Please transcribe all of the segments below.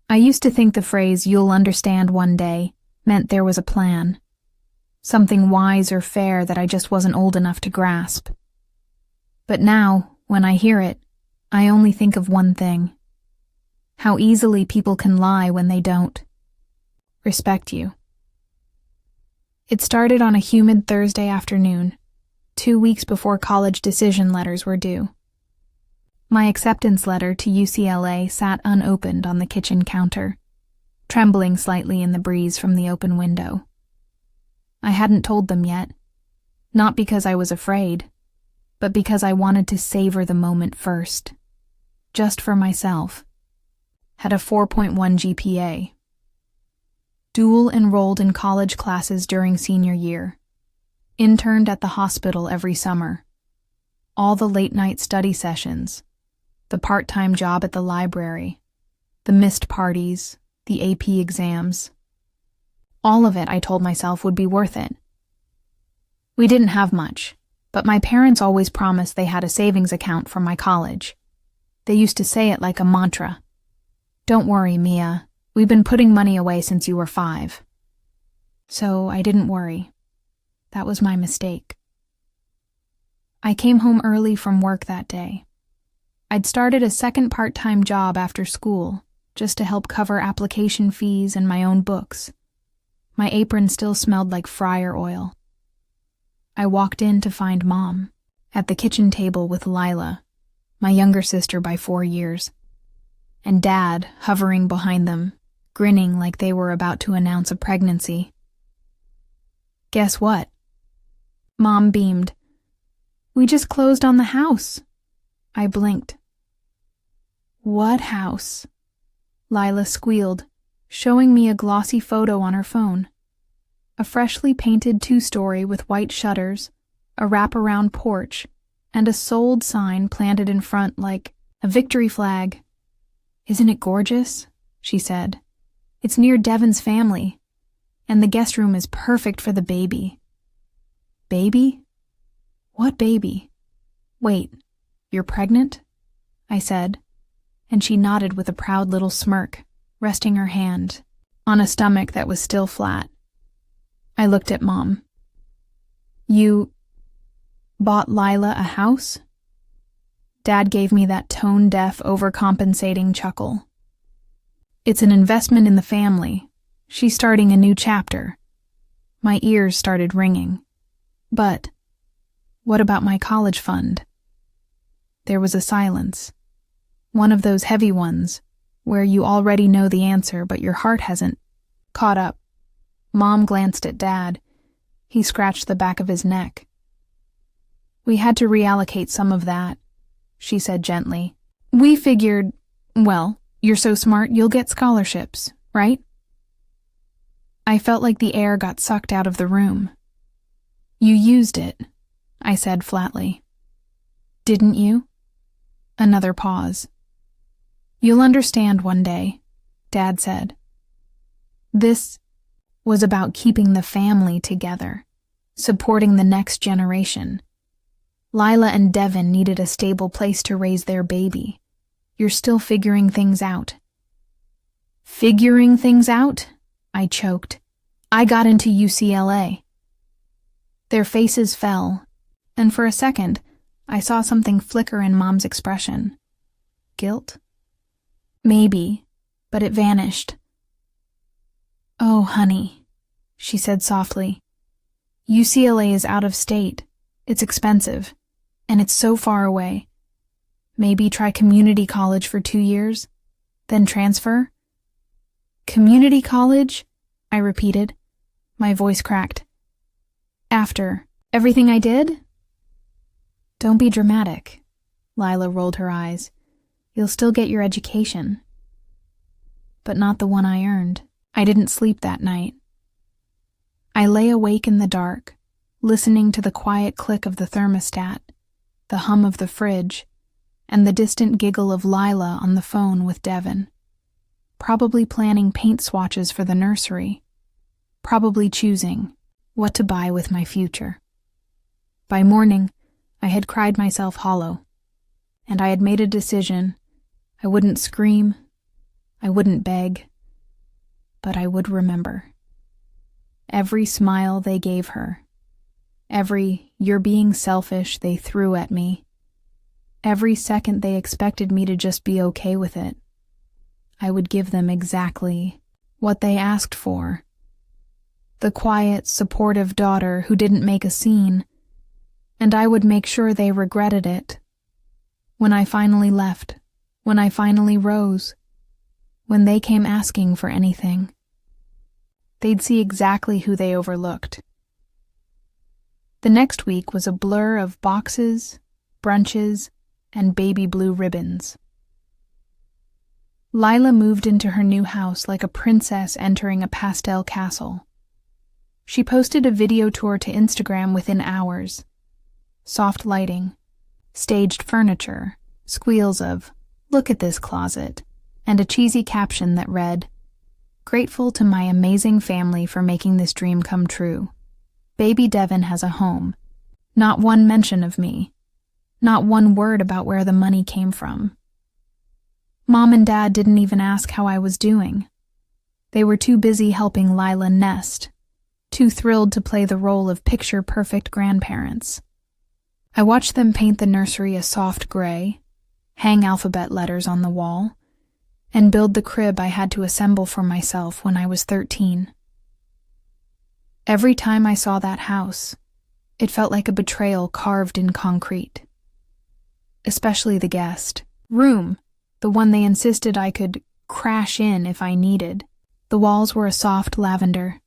I used to think the phrase, "you'll understand one day," meant there was a plan. Something wise or fair that I just wasn't old enough to grasp. But now, when I hear it, I only think of one thing. How easily people can lie when they don't respect you. It started on a humid Thursday afternoon, 2 weeks before college decision letters were due. My acceptance letter to UCLA sat unopened on the kitchen counter, trembling slightly in the breeze from the open window. I hadn't told them yet, not because I was afraid, but because I wanted to savor the moment first, just for myself. Had a 4.1 GPA. Dual enrolled in college classes during senior year. Interned at the hospital every summer. All the late-night study sessions. The part-time job at the library. The missed parties. The AP exams. All of it, I told myself, would be worth it. We didn't have much, but my parents always promised they had a savings account for my college. They used to say it like a mantra. "Don't worry, Mia. We've been putting money away since you were 5. So I didn't worry. That was my mistake. I came home early from work that day. I'd started a second part-time job after school, just to help cover application fees and my own books. My apron still smelled like fryer oil. I walked in to find Mom, at the kitchen table with Lila, my younger sister by 4 years, and Dad hovering behind them, grinning like they were about to announce a pregnancy. "Guess what?" Mom beamed. "We just closed on the house." I blinked. "What house?" Lila squealed, showing me a glossy photo on her phone. A freshly painted 2-story with white shutters, a wraparound porch, and a sold sign planted in front like a victory flag. "Isn't it gorgeous?" she said. "It's near Devon's family, and the guest room is perfect for the baby." "Baby? What baby?" "Wait, you're pregnant?" I said, and she nodded with a proud little smirk, resting her hand on a stomach that was still flat. I looked at Mom. "You bought Lila a house?" Dad gave me that tone-deaf, overcompensating chuckle. "It's an investment in the family. She's starting a new chapter." My ears started ringing. "But what about my college fund?" There was a silence. One of those heavy ones, where you already know the answer but your heart hasn't caught up. Mom glanced at Dad. He scratched the back of his neck. "We had to reallocate some of that," she said gently. "We figured, well, you're so smart you'll get scholarships, right?" I felt like the air got sucked out of the room. "You used it," I said flatly. "Didn't you?" Another pause. "You'll understand one day," Dad said. This was about keeping the family together, supporting the next generation. Lila and Devon needed a stable place to raise their baby. You're still figuring things out. "Figuring things out?" I choked. "I got into UCLA." Their faces fell, and for a second, I saw something flicker in Mom's expression. Guilt? Maybe, but it vanished. "Oh, honey," she said softly. "UCLA is out of state. It's expensive, and it's so far away. Maybe try community college for 2 years, then transfer?" "Community college?" I repeated. My voice cracked. "After everything I did?" "Don't be dramatic." Lila rolled her eyes. "You'll still get your education." But not the one I earned. I didn't sleep that night. I lay awake in the dark, listening to the quiet click of the thermostat, the hum of the fridge, and the distant giggle of Lila on the phone with Devon. Probably planning paint swatches for the nursery. Probably choosing what to buy with my future. By morning, I had cried myself hollow, and I had made a decision. I wouldn't scream, I wouldn't beg, but I would remember. Every smile they gave her, every "you're being selfish" they threw at me, every second they expected me to just be okay with it. I would give them exactly what they asked for. The quiet, supportive daughter who didn't make a scene, and I would make sure they regretted it. When I finally left, when I finally rose, when they came asking for anything, they'd see exactly who they overlooked. The next week was a blur of boxes, brunches, and baby blue ribbons. Lila moved into her new house like a princess entering a pastel castle. She posted a video tour to Instagram within hours. Soft lighting, staged furniture, squeals of, "Look at this closet," and a cheesy caption that read, "Grateful to my amazing family for making this dream come true. Baby Devin has a home." Not one mention of me. Not one word about where the money came from. Mom and Dad didn't even ask how I was doing. They were too busy helping Lila nest, too thrilled to play the role of picture-perfect grandparents. I watched them paint the nursery a soft gray, hang alphabet letters on the wall, and build the crib I had to assemble for myself when I was 13. Every time I saw that house, it felt like a betrayal carved in concrete. Especially the guest room, the one they insisted I could crash in if I needed. The walls were a soft lavender.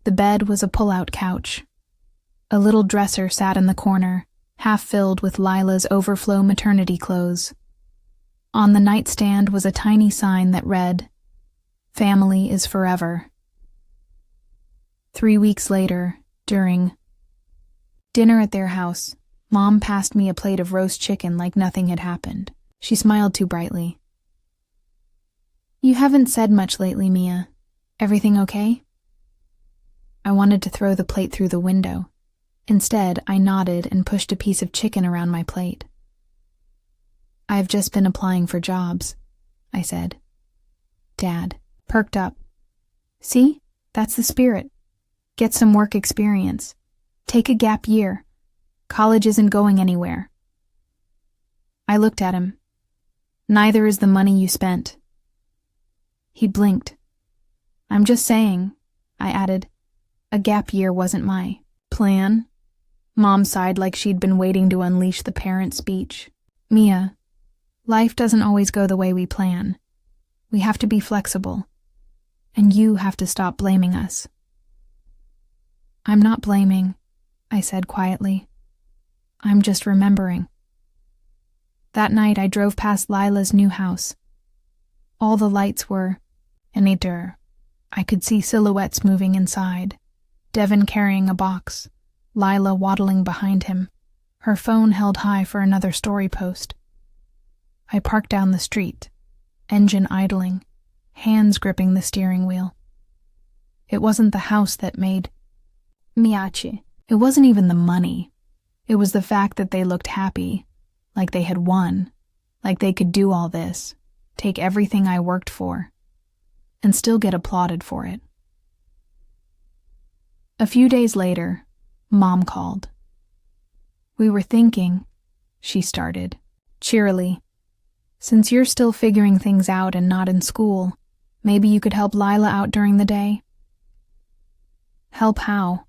The bed was a pull-out couch. A little dresser sat in the corner, half filled with Lila's overflow maternity clothes. On the nightstand was a tiny sign that read, "Family is forever." 3 weeks later, during dinner at their house, Mom passed me a plate of roast chicken like nothing had happened. She smiled too brightly. "You haven't said much lately, Mia. Everything okay?" I wanted to throw the plate through the window. Instead, I nodded and pushed a piece of chicken around my plate. "I've just been applying for jobs," I said. Dad perked up. "See? That's the spirit. Get some work experience. Take a gap year. College isn't going anywhere." I looked at him. "Neither is the money you spent." He blinked. "I'm just saying," I added, "a gap year wasn't my plan." Mom sighed like she'd been waiting to unleash the parent speech. "Mia, life doesn't always go the way we plan. We have to be flexible. And you have to stop blaming us." "I'm not blaming," I said quietly. "I'm just remembering." That night I drove past Lila's new house. All the lights were enitter. I could see silhouettes moving inside. Devin carrying a box, Lila waddling behind him, her phone held high for another story post. I parked down the street, engine idling, hands gripping the steering wheel. It wasn't the house that made Miachi. It wasn't even the money. It was the fact that they looked happy, like they had won, like they could do all this, take everything I worked for, and still get applauded for it. A few days later, Mom called. "We were thinking," she started, cheerily, "since you're still figuring things out and not in school, maybe you could help Lila out during the day." "Help how?"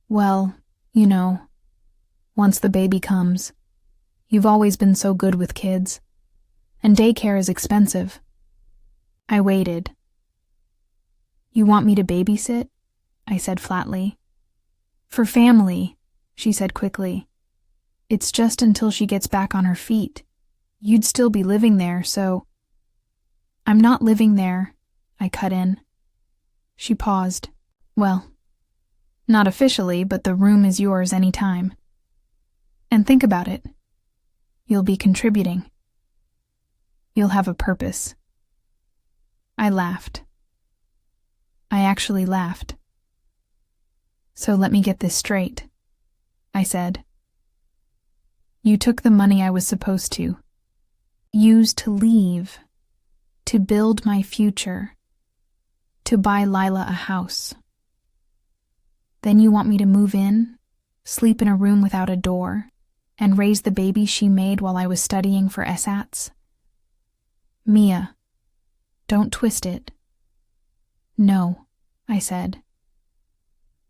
"Well, you know, once the baby comes. You've always been so good with kids. And daycare is expensive." I waited. "You want me to babysit?" I said flatly. "For family," she said quickly. "It's just until she gets back on her feet. You'd still be living there, so—" "I'm not living there," I cut in. She paused. "Well, not officially, but the room is yours any time. And think about it. You'll be contributing. You'll have a purpose." I laughed. I actually laughed. "So let me get this straight," I said. "You took the money I was supposed to. Use to leave. to build my future, to buy Lila a house. Then you want me to move in, sleep in a room without a door, and raise the baby she made while I was studying for SATs? Mia, don't twist it. No, I said.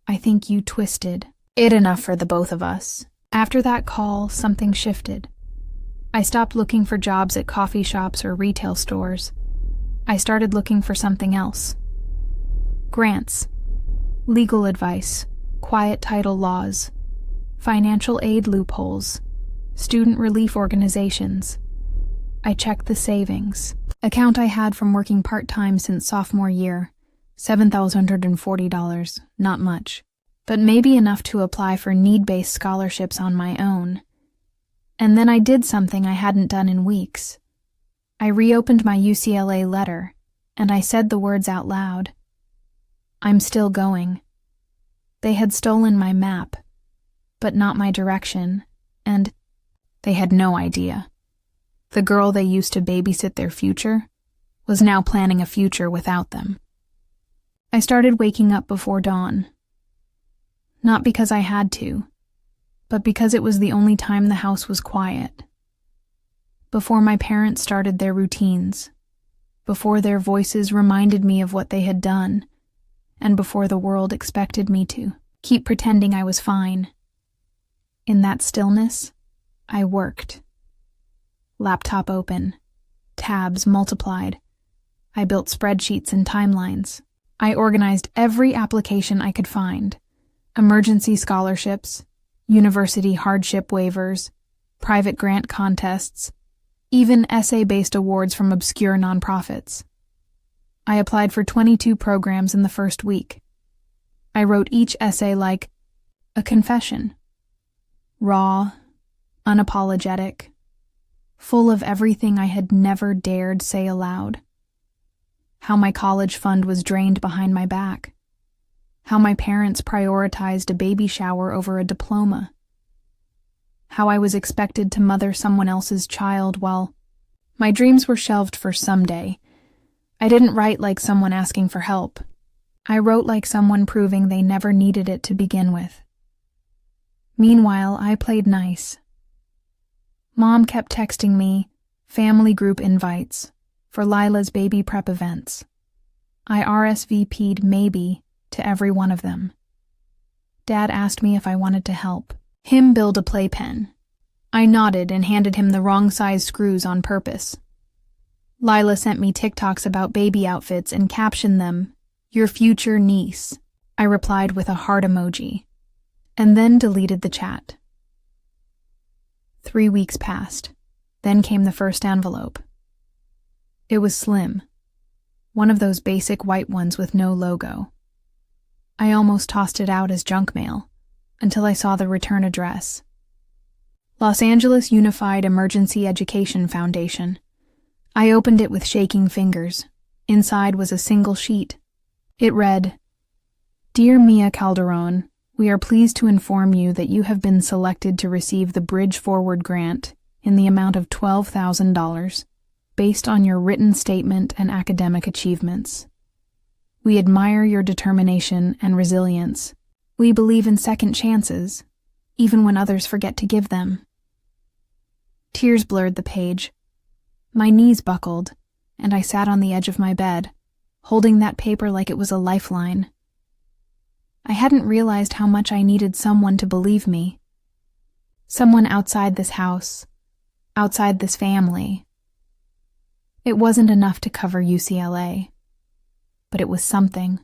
I think you twisted it enough for the both of us. After that call, something shifted. I stopped looking for jobs at coffee shops or retail stores. I started looking for something else. Grants, legal advice, quiet title laws, financial aid loopholes, student relief organizations. I checked the savings account I had from working part-time since sophomore year, $7,140, not much, but maybe enough to apply for need-based scholarships on my own. And then I did something I hadn't done in weeks. I reopened my UCLA letter, and I said the words out loud. I'm still going. They had stolen my map, but not my direction, and they had no idea. The girl they used to babysit their future was now planning a future without them. I started waking up before dawn. Not because I had to, but because it was the only time the house was quiet. Before my parents started their routines, before their voices reminded me of what they had done, and before the world expected me to keep pretending I was fine. In that stillness, I worked. Laptop open, tabs multiplied. I built spreadsheets and timelines. I organized every application I could find. Emergency scholarships, university hardship waivers, private grant contests, even essay-based awards from obscure nonprofits. I applied for 22 programs in the first week. I wrote each essay like a confession. Raw, unapologetic, full of everything I had never dared say aloud. How my college fund was drained behind my back. How my parents prioritized a baby shower over a diploma. How I was expected to mother someone else's child while my dreams were shelved for someday. I didn't write like someone asking for help. I wrote like someone proving they never needed it to begin with. Meanwhile, I played nice. Mom kept texting me family group invites for Lila's baby prep events. I RSVP'd maybe to every one of them. Dad asked me if I wanted to help him build a playpen. I nodded and handed him the wrong size screws on purpose. Lila sent me TikToks about baby outfits and captioned them, "Your future niece." I replied with a heart emoji, and then deleted the chat. 3 weeks passed. Then came the first envelope. It was slim, one of those basic white ones with no logo. I almost tossed it out as junk mail, until I saw the return address. Los Angeles Unified Emergency Education Foundation. I opened it with shaking fingers. Inside was a single sheet. It read, "Dear Mia Calderon, we are pleased to inform you that you have been selected to receive the Bridge Forward grant in the amount of $12,000 based on your written statement and academic achievements. We admire your determination and resilience. We believe in second chances, even when others forget to give them." Tears blurred the page. My knees buckled, and I sat on the edge of my bed, holding that paper like it was a lifeline. I hadn't realized how much I needed someone to believe me. Someone outside this house, outside this family. It wasn't enough to cover UCLA, but it was something,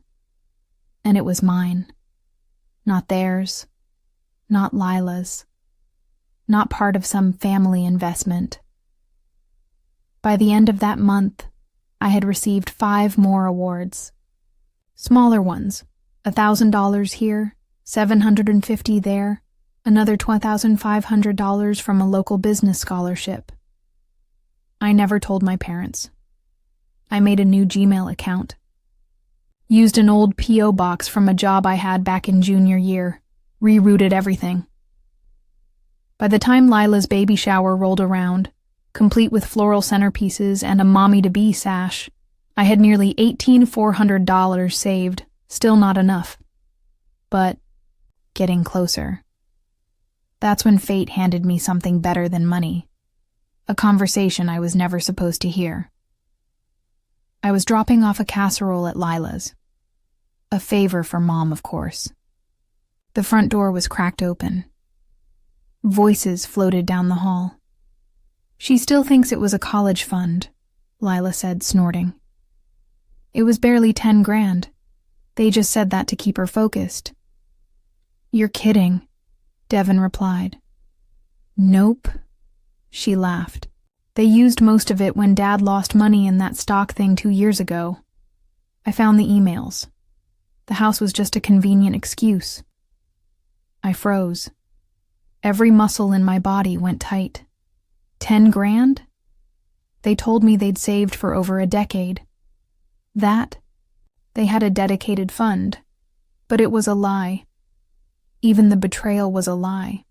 and it was mine. Not theirs, not Lila's, not part of some family investment. By the end of that month, I had received 5 more awards. Smaller ones, $1,000 here, $750 there, another $2,500 from a local business scholarship. I never told my parents. I made a new Gmail account. Used an old P.O. box from a job I had back in junior year. Rerouted everything. By the time Lila's baby shower rolled around, complete with floral centerpieces and a mommy-to-be sash. I had nearly $18,400 saved, still not enough. But getting closer. That's when fate handed me something better than money. A conversation I was never supposed to hear. I was dropping off a casserole at Lila's. A favor for Mom, of course. The front door was cracked open. Voices floated down the hall. "She still thinks it was a college fund," Lila said, snorting. "It was barely 10 grand. They just said that to keep her focused." "You're kidding," Devin replied. "Nope," she laughed. "They used most of it when Dad lost money in that stock thing 2 years ago. I found the emails. The house was just a convenient excuse." I froze. Every muscle in my body went tight. 10 grand? They told me they'd saved for over a decade. That? They had a dedicated fund. But it was a lie. Even the betrayal was a lie.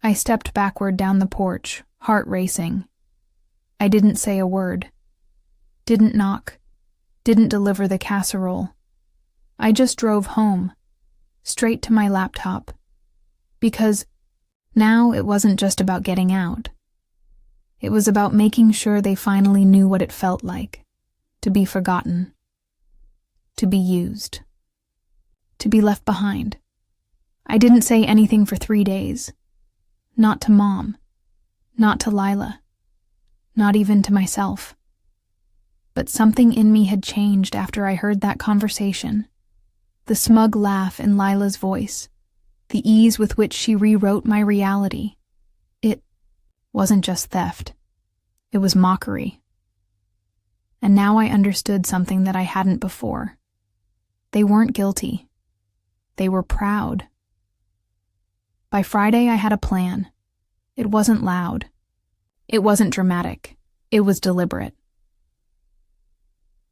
I stepped backward down the porch, heart racing. I didn't say a word. Didn't knock. Didn't deliver the casserole. I just drove home, straight to my laptop. Because now it wasn't just about getting out. It was about making sure they finally knew what it felt like, to be forgotten, to be used, to be left behind. I didn't say anything for 3 days. Not to Mom, not to Lila, not even to myself. But something in me had changed after I heard that conversation. The smug laugh in Lila's voice, the ease with which she rewrote my reality. It wasn't just theft. It was mockery. And now I understood something that I hadn't before. They weren't guilty. They were proud. By Friday, I had a plan. It wasn't loud. It wasn't dramatic. It was deliberate.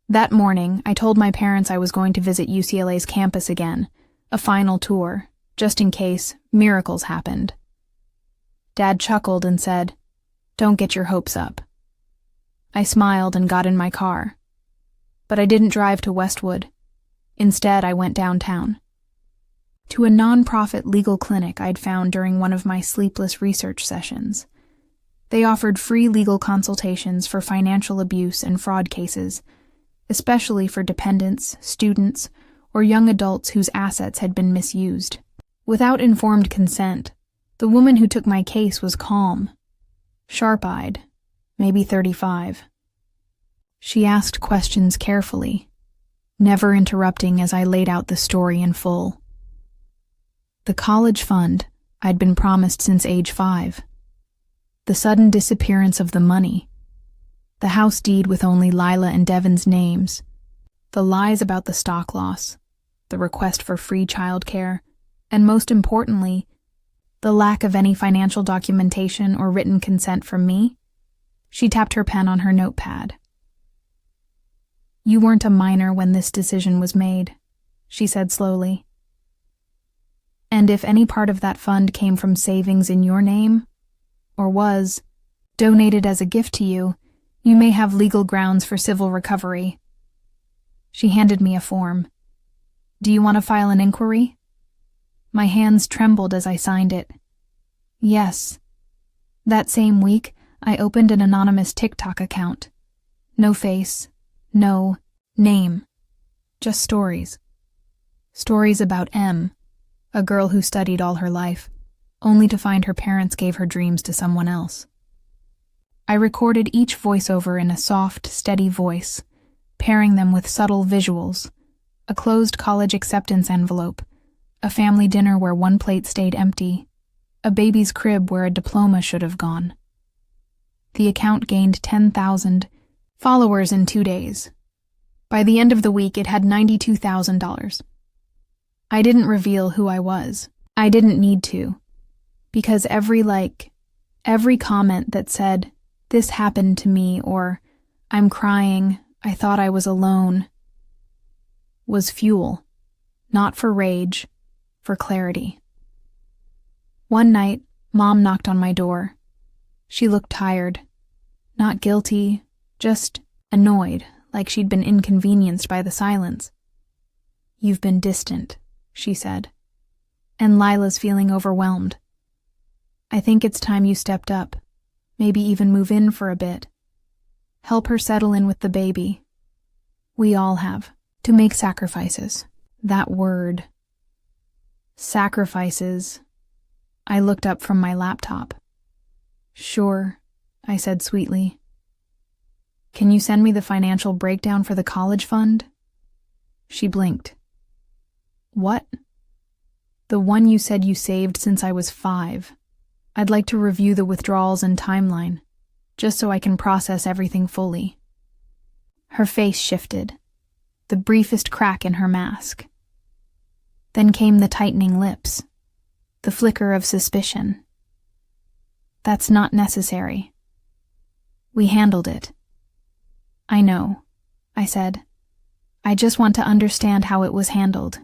That morning, I told my parents I was going to visit UCLA's campus again, a final tour, just in case miracles happened. Dad chuckled and said, "Don't get your hopes up." I smiled and got in my car. But I didn't drive to Westwood. Instead, I went downtown. To a nonprofit legal clinic I'd found during one of my sleepless research sessions. They offered free legal consultations for financial abuse and fraud cases, especially for dependents, students, or young adults whose assets had been misused. Without informed consent, the woman who took my case was calm, sharp-eyed, maybe 35. She asked questions carefully, never interrupting as I laid out the story in full. The college fund I'd been promised since age 5. The sudden disappearance of the money. The house deed with only Lila and Devin's names. The lies about the stock loss. The request for free childcare. And most importantly, the lack of any financial documentation or written consent from me. She tapped her pen on her notepad. "You weren't a minor when this decision was made," she said slowly. "And if any part of that fund came from savings in your name, or was donated as a gift to you, you may have legal grounds for civil recovery." She handed me a form. "Do you want to file an inquiry?" My hands trembled as I signed it. Yes. That same week, I opened an anonymous TikTok account. No face, no name, just stories. Stories about M, a girl who studied all her life, only to find her parents gave her dreams to someone else. I recorded each voiceover in a soft, steady voice, pairing them with subtle visuals, a closed college acceptance envelope, a family dinner where one plate stayed empty, a baby's crib where a diploma should have gone. The account gained 10,000 followers in 2 days. By the end of the week, it had $92,000. I didn't reveal who I was. I didn't need to. Because every like, every comment that said, "This happened to me," or "I'm crying, I thought I was alone," was fuel, not for rage, for clarity. One night, Mom knocked on my door. She looked tired. Not guilty, just annoyed, like she'd been inconvenienced by the silence. "You've been distant," she said. "And Lila's feeling overwhelmed. I think it's time you stepped up, maybe even move in for a bit. Help her settle in with the baby. We all have to make sacrifices." That word. Sacrifices. I looked up from my laptop. "Sure," I said sweetly. "Can you send me the financial breakdown for the college fund?" She blinked. "What?" "The one you said you saved since I was 5. I'd like to review the withdrawals and timeline, just so I can process everything fully." Her face shifted, the briefest crack in her mask. Then came the tightening lips, the flicker of suspicion. "That's not necessary. We handled it." "I know," I said. "I just want to understand how it was handled."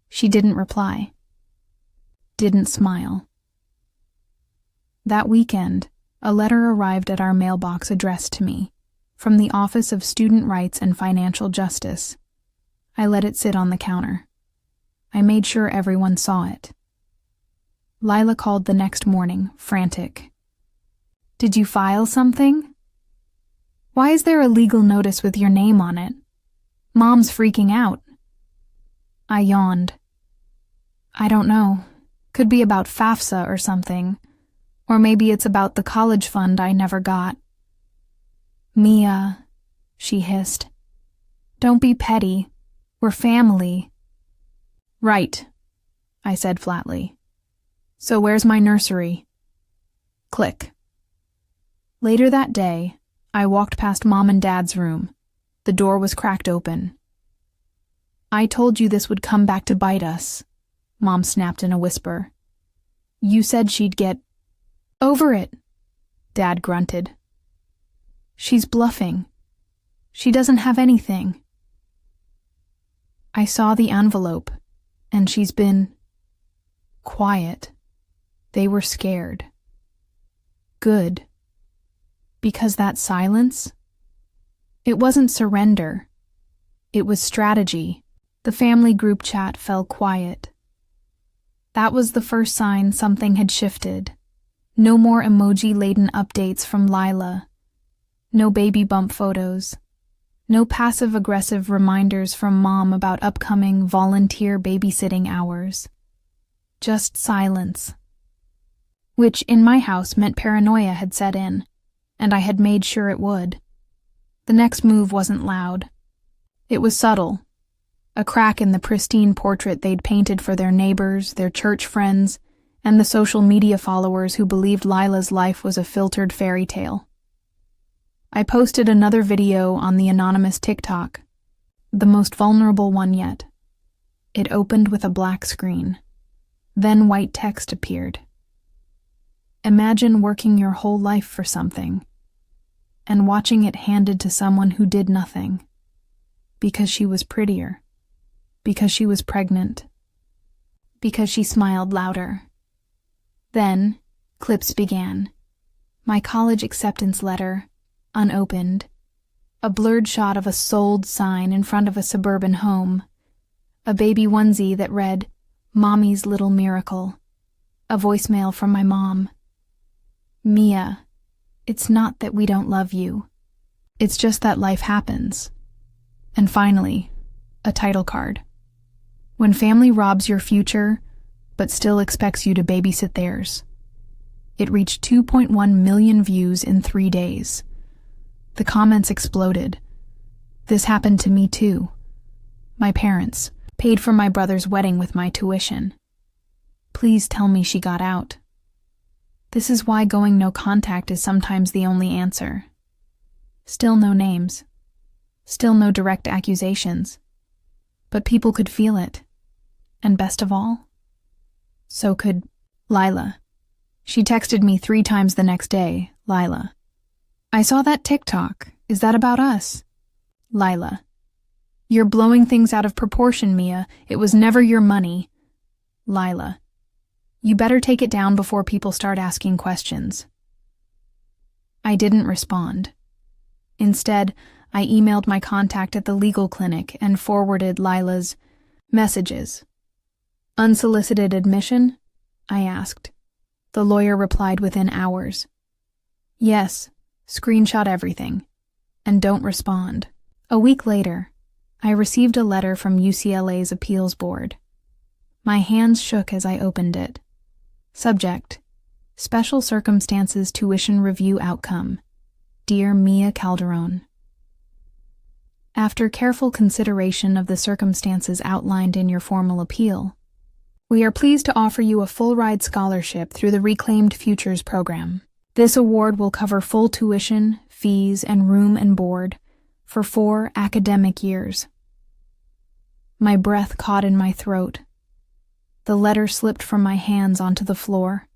She didn't reply. Didn't smile. That weekend, a letter arrived at our mailbox addressed to me, from the Office of Student Rights and Financial Justice. I let it sit on the counter. I made sure everyone saw it. Lila called the next morning, frantic. "Did you file something? Why is there a legal notice with your name on it? Mom's freaking out." I yawned. "I don't know. Could be about FAFSA or something. Or maybe it's about the college fund I never got." "Mia," she hissed. "Don't be petty. We're family." "Right," I said flatly. "So where's my nursery?" Click. Later that day, I walked past Mom and Dad's room. The door was cracked open. "I told you this would come back to bite us," Mom snapped in a whisper. "You said she'd get over it," Dad grunted. "She's bluffing. She doesn't have anything." I saw the envelope, and she's been quiet. They were scared. Good. Because that silence? It wasn't surrender. It was strategy. The family group chat fell quiet. That was the first sign something had shifted. No more emoji-laden updates from Lila. No baby bump photos. No passive-aggressive reminders from Mom about upcoming volunteer babysitting hours. Just silence. Which, in my house, meant paranoia had set in, and I had made sure it would. The next move wasn't loud. It was subtle. A crack in the pristine portrait they'd painted for their neighbors, their church friends, and the social media followers who believed Lila's life was a filtered fairy tale. I posted another video on the anonymous TikTok, the most vulnerable one yet. It opened with a black screen. Then white text appeared. Imagine working your whole life for something, and watching it handed to someone who did nothing, because she was prettier, because she was pregnant, because she smiled louder. Then, clips began. My college acceptance letter, unopened. A blurred shot of a sold sign in front of a suburban home. A baby onesie that read, "Mommy's Little Miracle." A voicemail from my mom. "Mia, it's not that we don't love you. It's just that life happens." And finally, a title card. When family robs your future, but still expects you to babysit theirs. It reached 2.1 million views in 3 days. The comments exploded. This happened to me too. My parents paid for my brother's wedding with my tuition. Please tell me she got out. This is why going no contact is sometimes the only answer. Still no names. Still no direct accusations. But people could feel it. And best of all, so could Lila. She texted me 3 times the next day, Lila. "I saw that TikTok. Is that about us?" Lila. "You're blowing things out of proportion, Mia. It was never your money." Lila. "You better take it down before people start asking questions." I didn't respond. Instead, I emailed my contact at the legal clinic and forwarded Lila's messages. "Unsolicited admission?" I asked. The lawyer replied within hours. "Yes, screenshot everything. And don't respond." A week later, I received a letter from UCLA's appeals board. My hands shook as I opened it. Subject: Special Circumstances Tuition Review Outcome. Dear Mia Calderon. After careful consideration of the circumstances outlined in your formal appeal, we are pleased to offer you a full-ride scholarship through the Reclaimed Futures program. This award will cover full tuition, fees, and room and board for 4 academic years. My breath caught in my throat. The letter slipped from my hands onto the floor.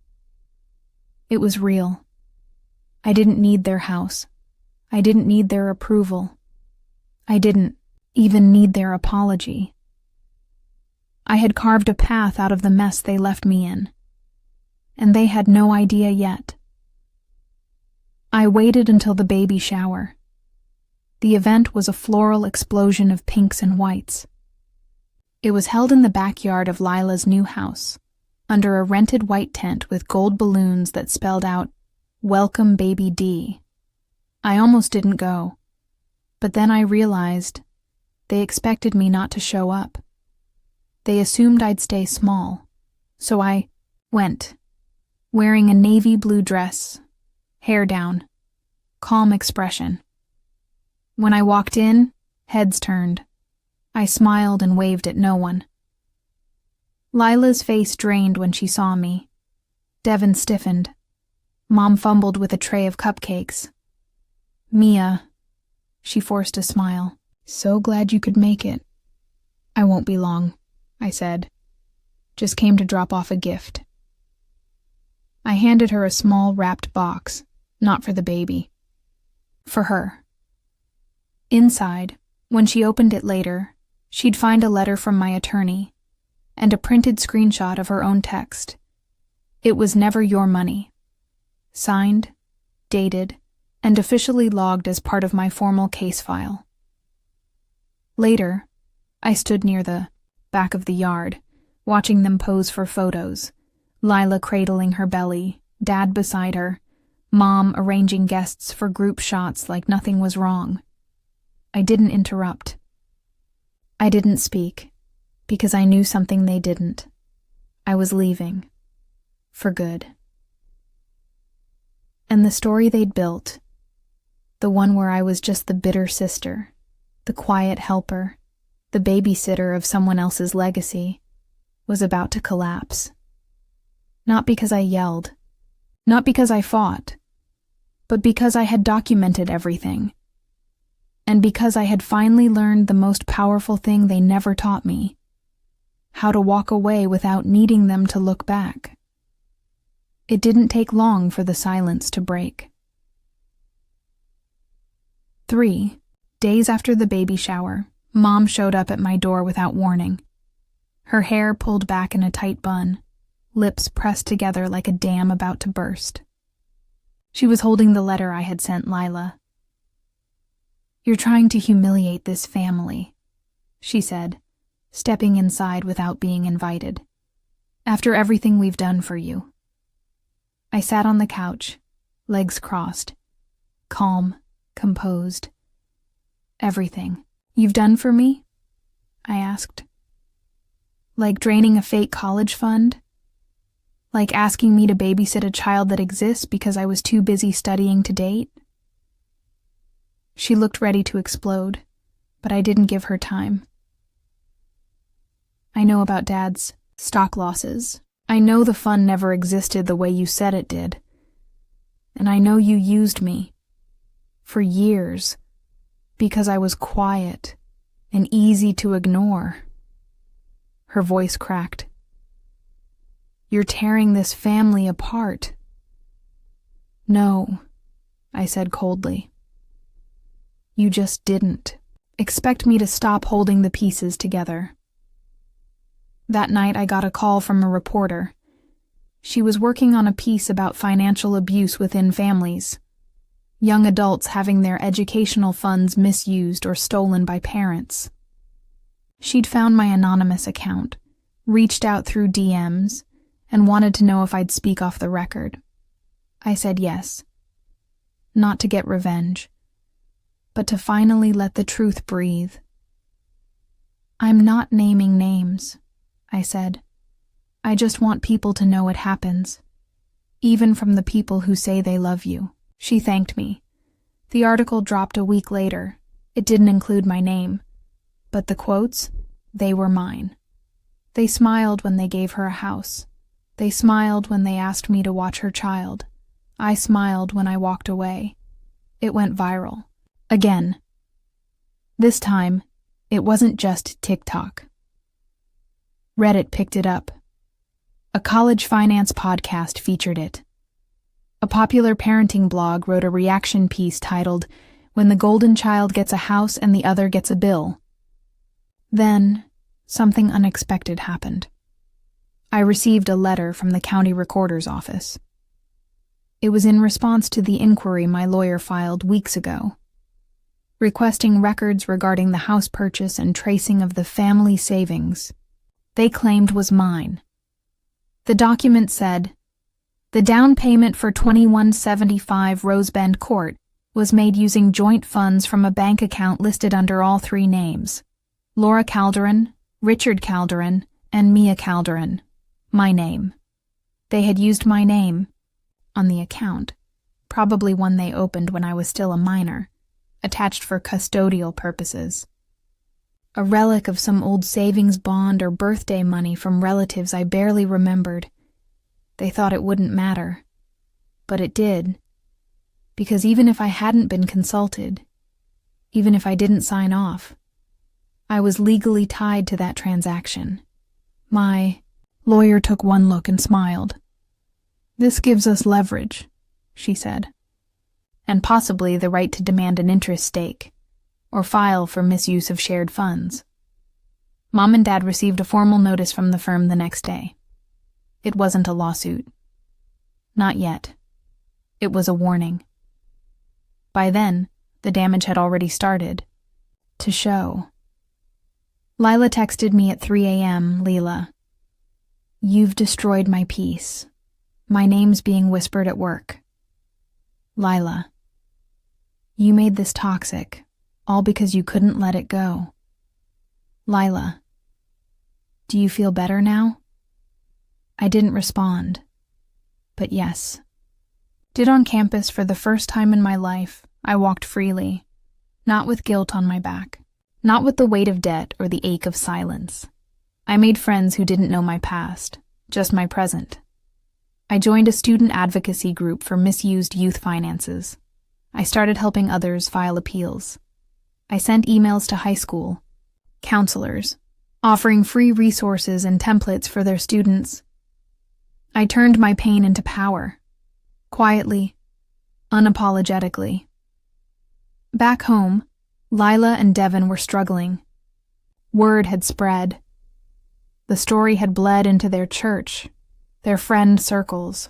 It was real. I didn't need their house. I didn't need their approval. I didn't even need their apology. I had carved a path out of the mess they left me in, and they had no idea yet. I waited until the baby shower. The event was a floral explosion of pinks and whites. It was held in the backyard of Lila's new house, under a rented white tent with gold balloons that spelled out, "Welcome Baby D." I almost didn't go, but then I realized they expected me not to show up. They assumed I'd stay small, so I went, wearing a navy blue dress, hair down, calm expression. When I walked in, heads turned. I smiled and waved at no one. Lila's face drained when she saw me. Devin stiffened. Mom fumbled with a tray of cupcakes. "Mia," she forced a smile. "So glad you could make it." "I won't be long," I said. "Just came to drop off a gift." I handed her a small wrapped box, not for the baby. For her. Inside, when she opened it later, she'd find a letter from my attorney and a printed screenshot of her own text. It was "Never your money." Signed, dated, and officially logged as part of my formal case file. Later, I stood near the back of the yard, watching them pose for photos, Lila cradling her belly, Dad beside her, Mom arranging guests for group shots like nothing was wrong. I didn't interrupt. I didn't speak, because I knew something they didn't. I was leaving. For good. And the story they'd built, the one where I was just the bitter sister, the quiet helper, the babysitter of someone else's legacy, was about to collapse. Not because I yelled, not because I fought, but because I had documented everything. And because I had finally learned the most powerful thing they never taught me, how to walk away without needing them to look back. It didn't take long for the silence to break. 3 days after the baby shower, Mom showed up at my door without warning. Her hair pulled back in a tight bun, lips pressed together like a dam about to burst. She was holding the letter I had sent Lila. "You're trying to humiliate this family," she said, stepping inside without being invited. "After everything we've done for you." I sat on the couch, legs crossed, calm, composed. "Everything you've done for me?" I asked. "Like draining a fake college fund? Like asking me to babysit a child that exists because I was too busy studying to date?" She looked ready to explode, but I didn't give her time. "I know about Dad's stock losses. I know the fund never existed the way you said it did. And I know you used me. For years. Because I was quiet and easy to ignore." Her voice cracked. "You're tearing this family apart." "No," I said coldly. "You just didn't expect me to stop holding the pieces together." That night I got a call from a reporter. She was working on a piece about financial abuse within families. young adults having their educational funds misused or stolen by parents. She'd found my anonymous account, reached out through DMs, and wanted to know if I'd speak off the record. I said yes. Not to get revenge, but to finally let the truth breathe. "I'm not naming names," I said. "I just want people to know it happens, even from the people who say they love you." She thanked me. The article dropped a week later. It didn't include my name, but the quotes, they were mine. They smiled when they gave her a house. They smiled when they asked me to watch her child. I smiled when I walked away. It went viral. Again. This time, it wasn't just TikTok. Reddit picked it up. A college finance podcast featured it. A popular parenting blog wrote a reaction piece titled, "When the Golden Child Gets a House and the Other Gets a Bill." Then, something unexpected happened. I received a letter from the county recorder's office. It was in response to the inquiry my lawyer filed weeks ago, requesting records regarding the house purchase and tracing of the family savings they claimed was mine. The document said, "The down payment for 2175 Rosebend Court was made using joint funds from a bank account listed under all three names: Laura Calderon, Richard Calderon, and Mia Calderon. My name." They had used my name on the account, probably one they opened when I was still a minor, attached for custodial purposes. A relic of some old savings bond or birthday money from relatives I barely remembered. They thought it wouldn't matter, but it did, because even if I hadn't been consulted, even if I didn't sign off, I was legally tied to that transaction. My lawyer took one look and smiled. "This gives us leverage," she said, "and possibly the right to demand an interest stake, or file for misuse of shared funds." Mom and Dad received a formal notice from the firm the next day. It wasn't a lawsuit. Not yet. It was a warning. By then, the damage had already started to show. Lila texted me at 3 a.m., Leela. "You've destroyed my peace. My name's being whispered at work. Lila, you made this toxic, all because you couldn't let it go. Lila, do you feel better now?" I didn't respond, but yes. Did on campus for the first time in my life, I walked freely, not with guilt on my back, not with the weight of debt or the ache of silence. I made friends who didn't know my past, just my present. I joined a student advocacy group for misused youth finances. I started helping others file appeals. I sent emails to high school counselors, offering free resources and templates for their students. I turned my pain into power, quietly, unapologetically. Back home, Lila and Devin were struggling. Word had spread. The story had bled into their church, their friend circles.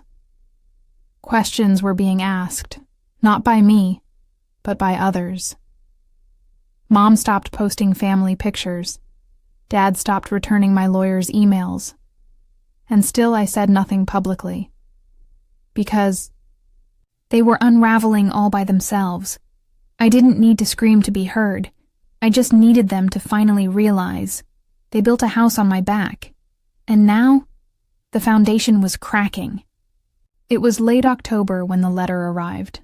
Questions were being asked, not by me, but by others. Mom stopped posting family pictures. Dad stopped returning my lawyer's emails. And still I said nothing publicly. Because they were unraveling all by themselves. I didn't need to scream to be heard. I just needed them to finally realize. They built a house on my back. And now, the foundation was cracking. It was late October when the letter arrived.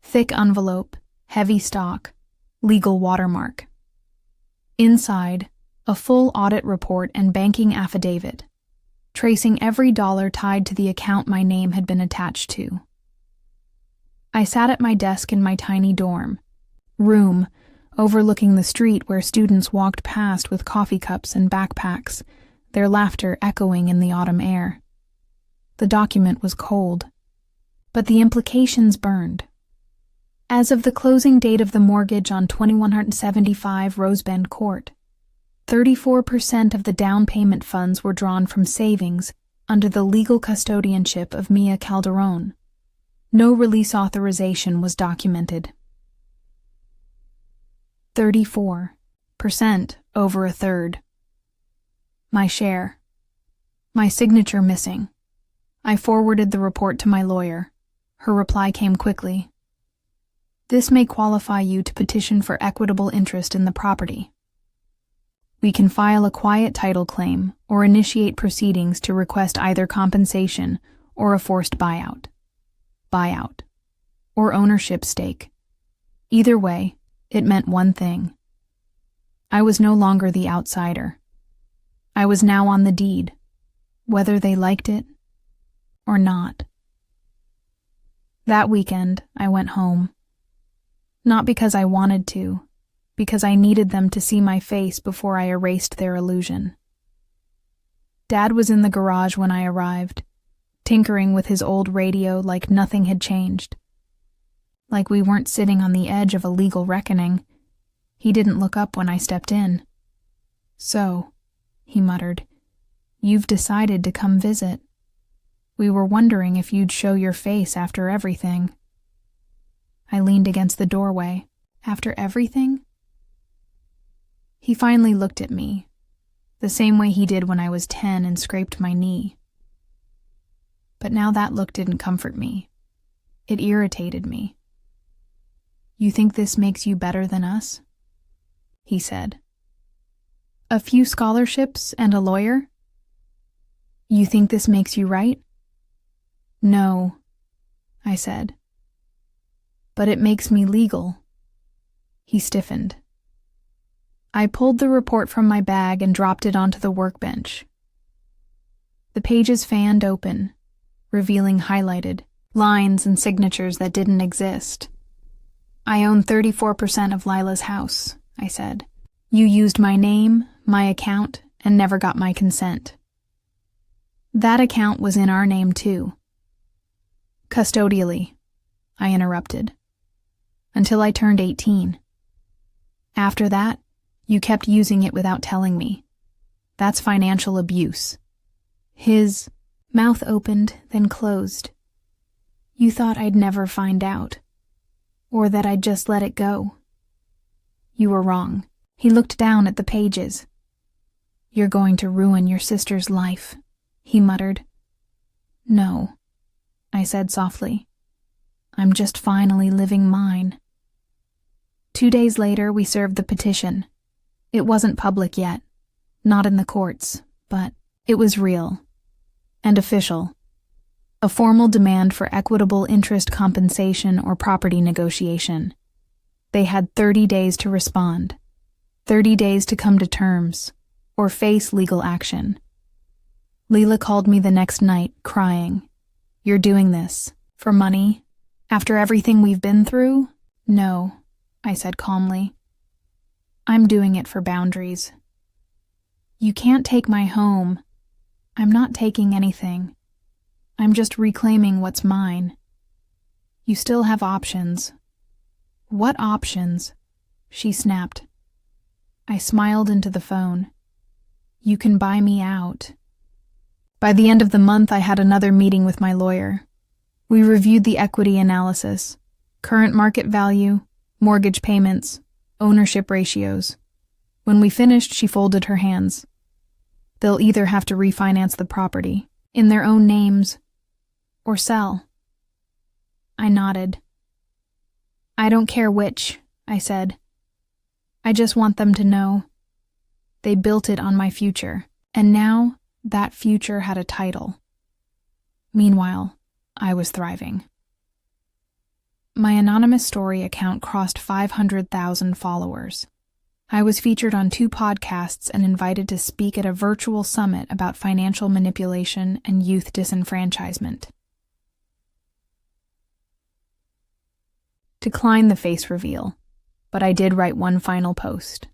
Thick envelope, heavy stock, legal watermark. Inside, a full audit report and banking affidavit, tracing every dollar tied to the account my name had been attached to. I sat at my desk in my tiny dorm room, overlooking the street where students walked past with coffee cups and backpacks, their laughter echoing in the autumn air. The document was cold, but the implications burned. As of the closing date of the mortgage on 2175 Rosebend Court, 34% of the down payment funds were drawn from savings under the legal custodianship of Mia Calderon. No release authorization was documented. 34%, over a third. My share. My signature missing. I forwarded the report to my lawyer. Her reply came quickly. This may qualify you to petition for equitable interest in the property. We can file a quiet title claim or initiate proceedings to request either compensation or a forced buyout, or ownership stake. Either way, it meant one thing. I was no longer the outsider. I was now on the deed, whether they liked it or not. That weekend, I went home. Not because I wanted to, because I needed them to see my face before I erased their illusion. Dad was in the garage when I arrived, tinkering with his old radio like nothing had changed. Like we weren't sitting on the edge of a legal reckoning. He didn't look up when I stepped in. "So," he muttered, "you've decided to come visit. We were wondering if you'd show your face after everything." I leaned against the doorway. After everything? He finally looked at me, the same way he did when I was 10 and scraped my knee. But now that look didn't comfort me. It irritated me. "You think this makes you better than us?" he said. "A few scholarships and a lawyer? You think this makes you right?" "No," I said. "But it makes me legal." He stiffened. I pulled the report from my bag and dropped it onto the workbench. The pages fanned open, revealing highlighted lines and signatures that didn't exist. "I own 34% of Lila's house," I said. "You used my name, my account, and never got my consent." "That account was in our name too." "Custodially," I interrupted. "Until I turned 18. After that, you kept using it without telling me. That's financial abuse." His mouth opened, then closed. "You thought I'd never find out, or that I'd just let it go. You were wrong." He looked down at the pages. "You're going to ruin your sister's life," he muttered. "No," I said softly. "I'm just finally living mine." 2 days later, we served the petition. It wasn't public yet, not in the courts, but it was real and official. A formal demand for equitable interest compensation or property negotiation. They had 30 days to respond, 30 days to come to terms, or face legal action. Leela called me the next night, crying, "You're doing this for money? After everything we've been through?" "No," I said calmly. "I'm doing it for boundaries. You can't take my home. I'm not taking anything. I'm just reclaiming what's mine. You still have options." "What options?" she snapped. I smiled into the phone. "You can buy me out." By the end of the month, I had another meeting with my lawyer. We reviewed the equity analysis, current market value, mortgage payments, ownership ratios. When we finished, she folded her hands. They'll either have to refinance the property, in their own names, or sell. I nodded. "I don't care which," I said. "I just want them to know. They built it on my future, and now that future had a title." Meanwhile, I was thriving. My anonymous story account crossed 500,000 followers. I was featured on 2 podcasts and invited to speak at a virtual summit about financial manipulation and youth disenfranchisement. Decline the face reveal, but I did write one final post.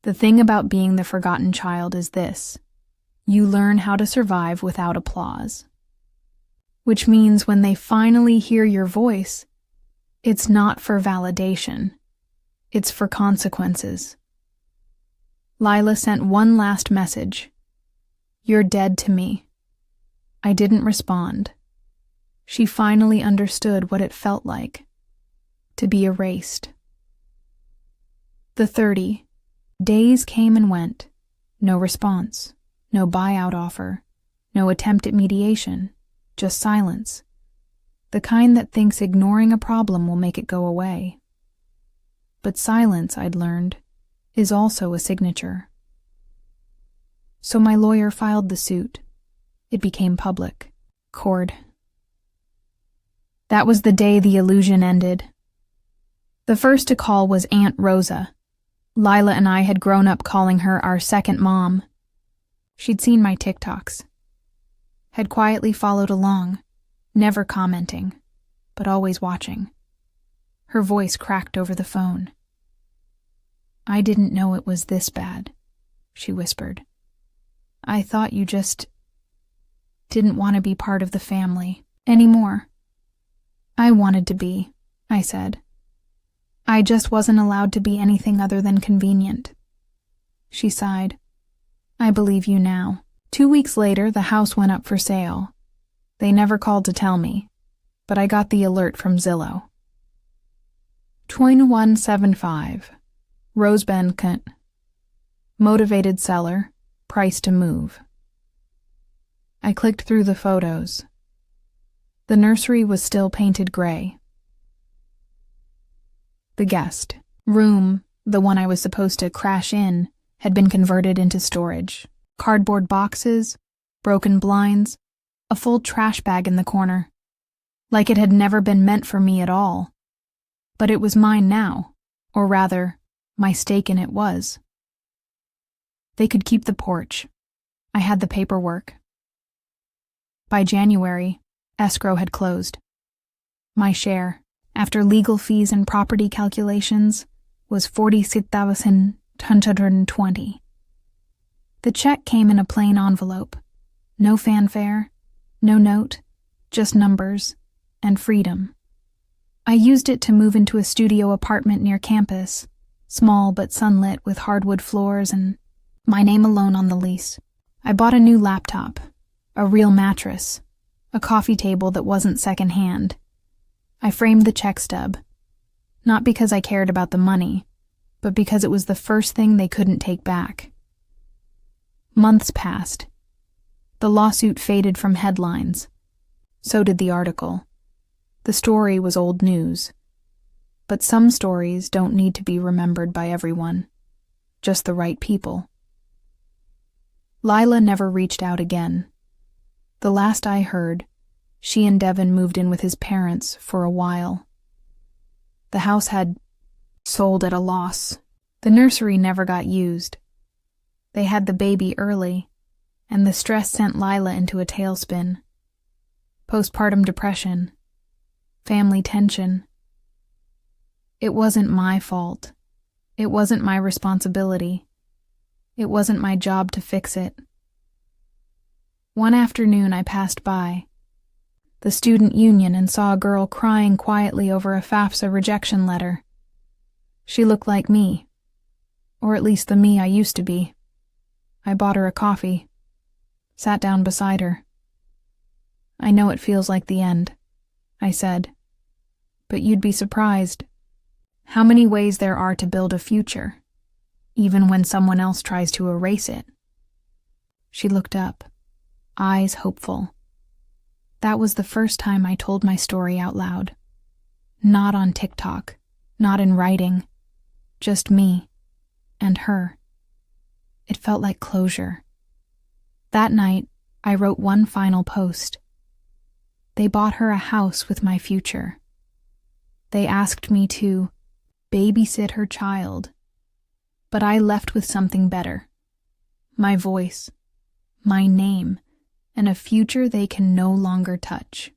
The thing about being the forgotten child is this: you learn how to survive without applause. Which means when they finally hear your voice, it's not for validation. It's for consequences. Lila sent one last message. "You're dead to me." I didn't respond. She finally understood what it felt like to be erased. The 30 days came and went. No response, no buyout offer, no attempt at mediation, just silence. The kind that thinks ignoring a problem will make it go away. But silence, I'd learned, is also a signature. So my lawyer filed the suit. It became public. Court. That was the day the illusion ended. The first to call was Aunt Rosa. Lila and I had grown up calling her our second mom. She'd seen my TikToks, had quietly followed along, never commenting, but always watching. Her voice cracked over the phone. "I didn't know it was this bad," she whispered. "I thought you just didn't want to be part of the family anymore." "I wanted to be," I said. "I just wasn't allowed to be anything other than convenient." She sighed. "I believe you now." 2 weeks later, the house went up for sale. They never called to tell me, but I got the alert from Zillow. 2175. Rosebend Kent. Motivated seller, price to move. I clicked through the photos. The nursery was still painted gray. The guest room, the one I was supposed to crash in, had been converted into storage. Cardboard boxes, broken blinds, a full trash bag in the corner. Like it had never been meant for me at all. But it was mine now, or rather, my stake in it was. They could keep the porch. I had the paperwork. By January, escrow had closed. My share, after legal fees and property calculations, was 46,120. The check came in a plain envelope. No fanfare, no note, just numbers and freedom. I used it to move into a studio apartment near campus, small but sunlit with hardwood floors and my name alone on the lease. I bought a new laptop, a real mattress, a coffee table that wasn't secondhand. I framed the check stub, not because I cared about the money, but because it was the first thing they couldn't take back. Months passed. The lawsuit faded from headlines. So did the article. The story was old news. But some stories don't need to be remembered by everyone, just the right people. Lila never reached out again. The last I heard, she and Devin moved in with his parents for a while. The house had sold at a loss. The nursery never got used. They had the baby early, and the stress sent Lila into a tailspin. Postpartum depression, family tension. It wasn't my fault. It wasn't my responsibility. It wasn't my job to fix it. One afternoon I passed by the student union and saw a girl crying quietly over a FAFSA rejection letter. She looked like me, or at least the me I used to be. I bought her a coffee, sat down beside her. "I know it feels like the end," I said, "but you'd be surprised how many ways there are to build a future, even when someone else tries to erase it." She looked up, eyes hopeful. That was the first time I told my story out loud. Not on TikTok, not in writing, just me and her. It felt like closure. That night, I wrote one final post. They bought her a house with my future. They asked me to babysit her child, but I left with something better. My voice, my name, and a future they can no longer touch.